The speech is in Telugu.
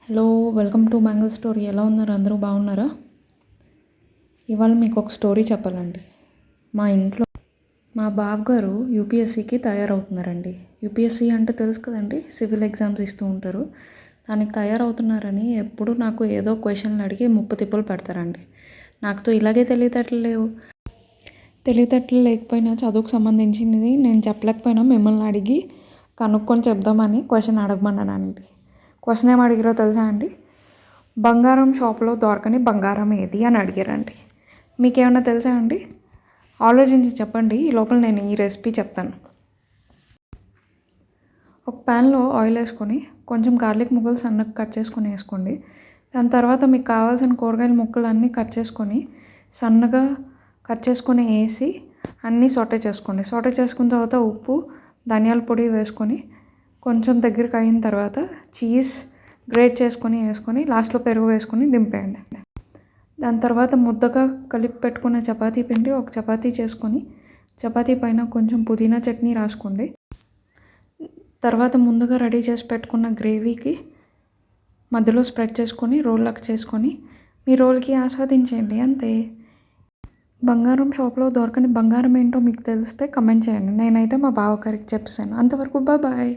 Hello, welcome to mangle story. ఎలా ఉన్నారు? అందరూ బాగున్నారా? ఇవాళ మీకు ఒక స్టోరీ చెప్పాలండి. మా ఇంట్లో మా బావగారు యూపీఎస్సీకి తయారవుతున్నారండి. యూపీఎస్సీ అంటే తెలుసు కదండి, సివిల్ ఎగ్జామ్స్ ఇస్తూ ఉంటారు. దానికి తయారవుతున్నారని ఎప్పుడు నాకు ఏదో క్వశ్చన్లు అడిగి ముప్పు తిప్పులు పెడతారండి. నాకుతో ఇలాగే తెలివితేటలు లేకపోయినా చదువుకు సంబంధించినది నేను చెప్పలేకపోయినా మిమ్మల్ని అడిగి కనుక్కొని చెప్దామని క్వశ్చన్ అడగమన్నానండి. క్వశ్చన్ ఏం అడిగారో తెలుసా అండి? బంగారం షాప్లో దొరకని బంగారం ఏది అని అడిగారండి. మీకేమన్నా తెలుసా అండి? ఆలోచించి చెప్పండి. ఈ లోపల నేను ఈ రెసిపీ చెప్తాను. ఒక ప్యాన్లో ఆయిల్ వేసుకొని కొంచెం గార్లిక్ ముక్కలు సన్నగా కట్ చేసుకొని వేసుకోండి. దాని తర్వాత మీకు కావాల్సిన కూరగాయల ముక్కలు అన్నీ కట్ చేసుకొని సన్నగా కట్ చేసుకొని వేసి అన్నీ సొటే చేసుకోండి. సొటే చేసుకున్న తర్వాత ఉప్పు, ధనియాల పొడి వేసుకొని కొంచెం దగ్గరికి అయిన తర్వాత చీజ్ గ్రేట్ చేసుకొని వేసుకొని లాస్ట్లో పెరుగు వేసుకొని దింపేయండి. దాని తర్వాత ముద్దగా కలిపి పెట్టుకున్న చపాతీ పిండి ఒక చపాతీ చేసుకొని చపాతీ పైన కొంచెం పుదీనా చట్నీ రాసుకోండి. తర్వాత ముందుగా రెడీ చేసి పెట్టుకున్న గ్రేవీకి మధ్యలో స్ప్రెడ్ చేసుకొని రోల్లాగా చేసుకొని మీ రోల్కి ఆస్వాదించేయండి. అంతే. బంగారం షాప్లో దొరకని బంగారం ఏంటో మీకు తెలిస్తే కమెంట్ చేయండి. నేనైతే మా బావగారికి చెప్పేసాను. అంతవరకు బాయ్.